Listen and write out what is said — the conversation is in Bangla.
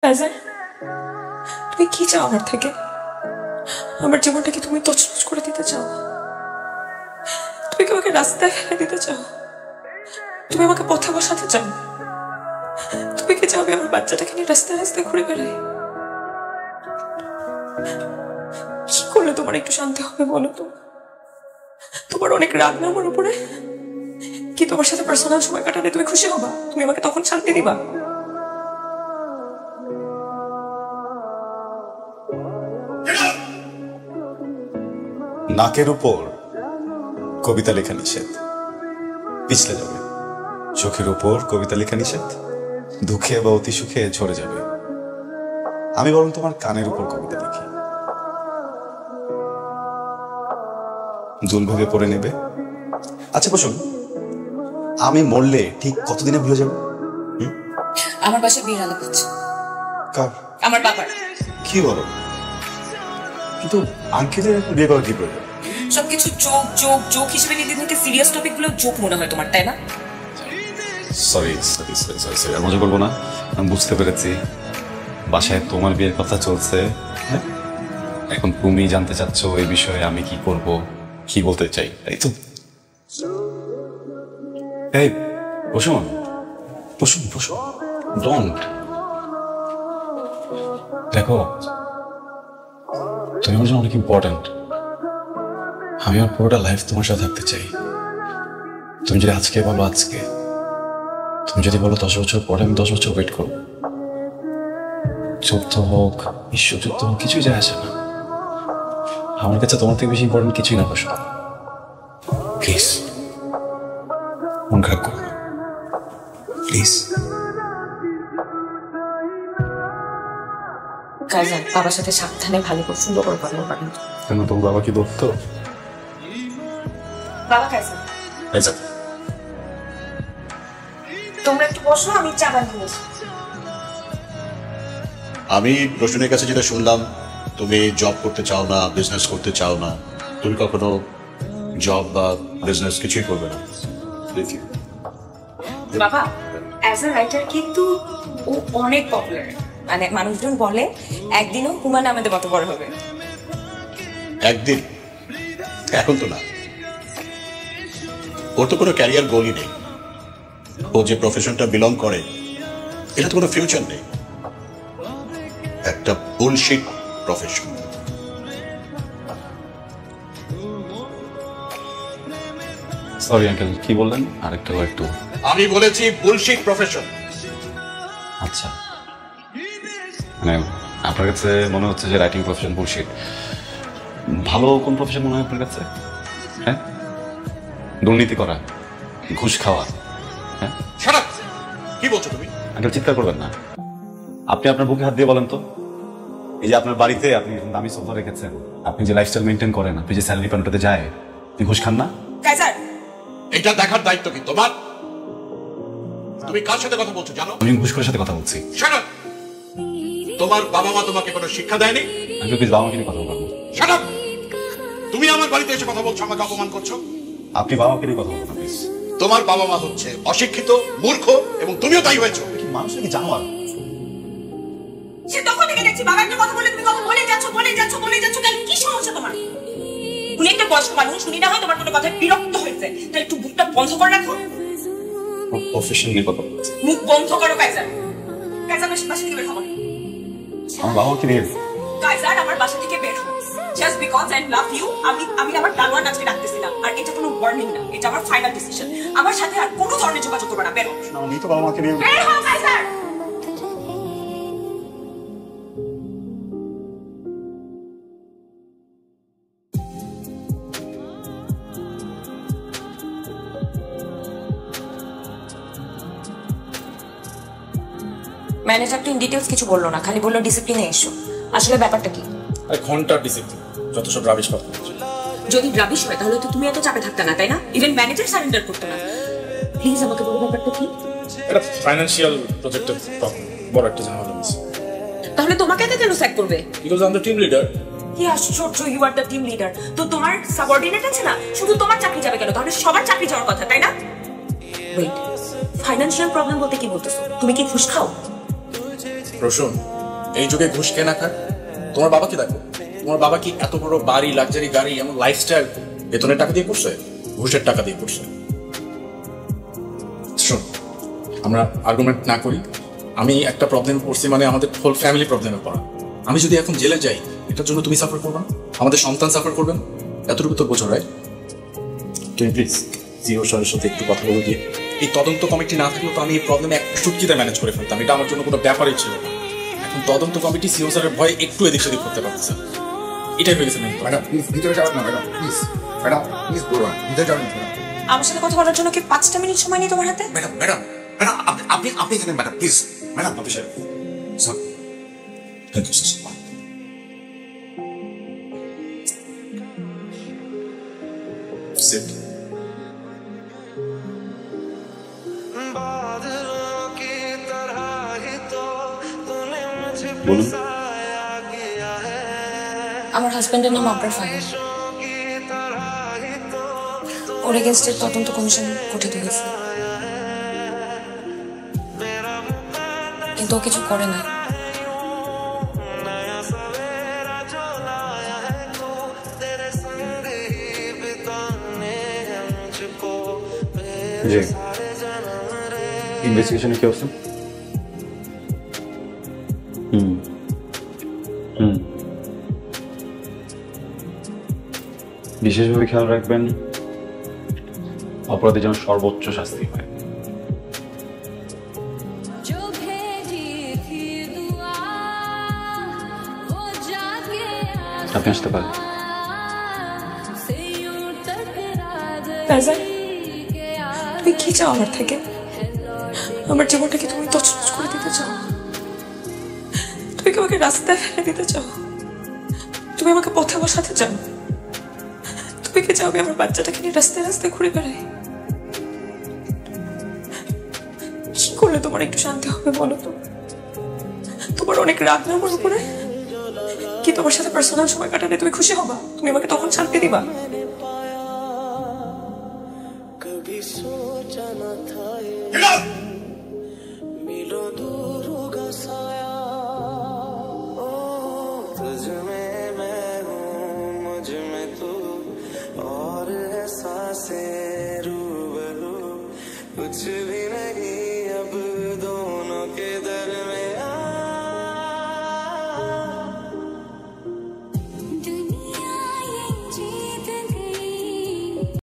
রাজান, তুমি কি চাও আমার থেকে? আমার জীবনটা কি তুমি তছনছ করে দিতে চাও? তুমি কি আমাকে রাস্তায় ফেলে দিতে চাও? তুমি আমাকে পথে বসাতে চাও? তুমি কি চাও আমি আমার বাচ্চাটাকে নিয়ে রাস্তায় রাস্তায় ঘুরে বেড়াই? কি করলে তোমার একটু শান্তি হবে বলো তো? তোমার অনেক রাগ না আমার উপরে? কি তোমার সাথে পার্সোনাল সময় কাটালে তুমি খুশি হবা? তুমি আমাকে তখন শান্তি দিবা? নাকের উপর কবিতা লেখা নিষেধ, পিছলে যাবে। চোখের উপর কবিতা লেখা নিষেধ, দুঃখে বা অতি সুখে ঝরে যাবে। আমি বরং তোমার কানের উপর কবিতা লিখি, দুল ভেবে পড়ে নেবে। আচ্ছা বসুন, আমি মরলে ঠিক কতদিনে ভুলে যাবে? আমার বাসায় বিয়ের আলাপ হচ্ছে। কার? আমার বাবার। কি বলো? কিন্তু আঙ্কেলের বিয়ে করা কি প্রয়োজন? সবকিছু জোক জোক জোক হিসেবে নিতে নিতে সিরিয়াস টপিক গুলো জোক মনে হয় তোমার, তাই না? Sorry sorry sorry sorry sorry, আর মজা করবো না। আমি বুঝতে পেরেছি বাসায় তোমার বিয়ের কথা চলছে। এখন তুমি জানতে চাচ্ছ এই বিষয়ে আমি কি করব, কি বলতে চাই, তাই তো? এই বসুন বসুন বসুন, ডোন্ট। দেখো, তুমি আমার জন্য অনেক ইম্পর্টেন্ট। আমি আমার পুরোটা লাইফ তোমার সাথে থাকতে চাই। তুমি যদি আজকে বলো আজকে, তুমি যদি বলো 10 বছর পরে, আমি 10 বছর ওয়েট করবো। যুদ্ধ হোক, বিশ্বযুদ্ধ হোক, কিছুই যায় আসে না। আমার কাছে তোমার থেকে বেশি ইম্পর্টেন্ট কিছুই না। বসো প্লিজ, মন খারাপ করো না প্লিজ। কাজান, বাবার সাথে সাবধানে ভালো করে সুন্দর করে কথা বলবেন। কেন, তোমার বাবা কি দত্ত? বাবা কাজান, আচ্ছা তোমরা একটু বসো, আমি চা বানিয়ে বসি। আমি রোশনের কাছে যেটা শুনলাম, তুমি জব করতে চাও না, বিজনেস করতে চাও না। তুমি কখনো জব বা বিজনেস কিছুই করবে না। বাবা অ্যাজ আ রাইটার কিন্তু ও অনেক পপুলার। মানে মানুষজন বলে একদিনও হুমায়ুন আহমেদের মতো বড় হবে। একদিন? এখন তো না। ওর তো কোনো ক্যারিয়ার গোলই নেই। ও যে প্রফেশনটা বিলং করে, এটা তো কোনো ফিউচার নেই। একটা বুলশিট প্রফেশন। সরি আঙ্কেল, কি বললেন? আরেকটা একটু। আমি বলেছি বুলশিট প্রফেশন। আচ্ছা, মানে আপনার কাছে মনে হচ্ছে যে রাইটিং প্রফেশন বুলশিট। ভালো কোন প্রফেশন মনে হয় আপনার কাছে? হ্যাঁ, দুর্নীতি করা, ঘুষ খাওয়া। হ্যাঁ, কি বলছো তুমি? আঙ্কেল চিৎকার করবেন না। আপনি আপনার বুকে হাত দিয়ে বলেন তো, এই যে আপনার বাড়িতে আপনি দামি সোফা রেখেছেন, আপনি যে লাইফস্টাইল মেনটেন করেন, আপনি যে স্যালারি পান ওটাতে যায়, আপনি ঘুষ খান না? কাজান, এটা দেখার দায়িত্ব কি তোমার? তুমি কার সাথে কথা বলছো জানো? আমি ঘুষখোরের সাথে কথা বলছি। Shut up! তোমার বাবা মা তোমাকে কোনো শিক্ষা দেয়নি? আমি প্লিজ বাবা মাকে নিয়ে কথা বলবো। Shut up! তুমি আমার বাড়িতে এসে কথা বলছো, আমাকে অপমান করছো। আপনি বাবা মাকে নিয়ে কথা বলবো প্লিজ। তোমার বাবা মা হচ্ছে অশিক্ষিত, মূর্খ, এবং তুমিও তাই হয়েছো। কি মানুষের কি জানোয়ার? সে তখন থেকে দেখছি বাবা একটা কথা বলে তুমি কথা বলে যাচ্ছ বলে যাচ্ছ বলে যাচ্ছ। কেন, কি সমস্যা তোমার? উনি একটা বয়স্ক মানুষ, উনি না হয় তোমার কোনো কথায় বিরক্ত হয়েছে, তাহলে একটু মুখটা বন্ধ করে রাখো। প্রফেশন নিয়ে কথা বলছি। মুখ বন্ধ করো কাইজার। কাইজার বাসা থেকে বের হবো। আমার বাবা মাকে নিয়ে। কাইজার, আমার বাসা থেকে বের হবো। Just because I love you, আমি আমার দারোয়ান আজকে ডাকতেছিলাম। আর এটা কোনো ওয়ার্নিং না, এটা আমার ফাইনাল ডিসিশন। আমার সাথে আর কোনো ধরনের যোগাযোগ করবে না। বের হও। আমি তো বাবা মাকে নিয়ে। বের হও কাইজার। ম্যানেজার তো ইন ডিটেইলস কিছু বললো না, খালি বললো ডিসিপ্লিনে এসো। আসলে ব্যাপারটা কি? ঘন্টার ডিসিপ্লিন, যত সব রাবিশ কথা। যদি রাবিশ হয় তাহলে তো তুমি এত চাপে থাকতে না, তাই না? ইভেন ম্যানেজার সারেন্ডার করতে না। প্লিজ আমাকে বলো ব্যাপারটা কি? এটা ফাইন্যান্সিয়াল প্রজেক্টের প্রবলেম, বড় একটা ঝামেলা হয়েছে। তাহলে তোমাকে এত কেন স্যাক করবে? Because I am the team leader. কি আশ্চর্য, you are the team leader. তো তোমার সাবঅর্ডিনেট আছে না, শুধু তোমার চাকরি যাবে কেন? তাহলে সবার চাকরি যাওয়ার কথা, তাই না? ওয়েট, ফাইন্যান্সিয়াল প্রবলেম বলতে কি বলতেছো? তুমি কি ঘুষ খাও? রসুন, এই যুগে ঘুষ কে না খায়? তোমার বাবা কি দেখো, তোমার বাবা কি এত বড় বাড়ি, লাক্সারি গাড়ি, এমন লাইফস্টাইল বেতনের টাকা দিয়ে করছে? ঘুষের টাকা দিয়ে করছে। শোন, আমরা আর্গুমেন্ট না করি। আমি একটা প্রবলেম পড়ছি মানে আমাদের হোল ফ্যামিলি প্রবলেমে পড়া। আমি যদি এখন জেলে যাই, এটার জন্য তুমি সাফার করবে না, আমাদের সন্তান সাফার করবেন, এতটুকু তো বোঝো, রাইট? তুমি প্লিজ জিও স্যারের সাথে একটু কথা বলে দিয়ে, এই তদন্ত কমিটি না থাকলেও তো আমি এই প্রবলেম এক চুটকিতে ম্যানেজ করে ফেলতাম। এটা আমার জন্য কোনো ব্যাপারই ছিল না। এখন তদন্ত কমিটি সিও স্যারের ভয়ে একটু এদিক সেদিক করতে পারতেছে। এটাই হয়ে গেছে ম্যাম। ম্যাডাম প্লিজ ভিতরে যাবেন না ম্যাডাম, প্লিজ ম্যাডাম প্লিজ বলুন ভিতরে যাবেন না ম্যাডাম। আমার সাথে কথা বলার জন্য কি 5টা মিনিট সময় নেই তোমার হাতে? ম্যাডাম ম্যাডাম ম্যাডাম আপনি আপনি জানেন ম্যাডাম প্লিজ ম্যাডাম আপনি sir sir thank you sir. Sit. বলুন। আমার হাজবেন্ডের নাম আবরার ফাহিম। ওর এগেনস্টে তদন্ত কমিশন গঠিত হয়েছে, কিন্তু ও কিছু করে না। জি, ইনভেস্টিগেশনে কি অবস্থা? হুম হুম বিশেষভাবে খেয়াল রাখবেন অপরাধী যেন সর্বোচ্চ শাস্তি হয়। আপনি আসতে পারেন। তুমি কি চাও আমার থেকে? আমার জীবনটাকে তুমি তছনছ করে দিতে চাও? তুমি কি আমাকে রাস্তায় ফেলে দিতে চাও? তুমি আমাকে পথে বসাতে চাও? তুমি কি চাও আমি আমার বাচ্চাটাকে নিয়ে রাস্তায় রাস্তায় ঘুরে বেড়াই? কি করলে তোমার একটু শান্তি হবে বলো তো? তোমার অনেক রাগ না আমার উপরে? কি তোমার সাথে পার্সোনাল সময় কাটালে তুমি খুশি হবা? তুমি আমাকে তখন শান্তি দিবা? कुछ भी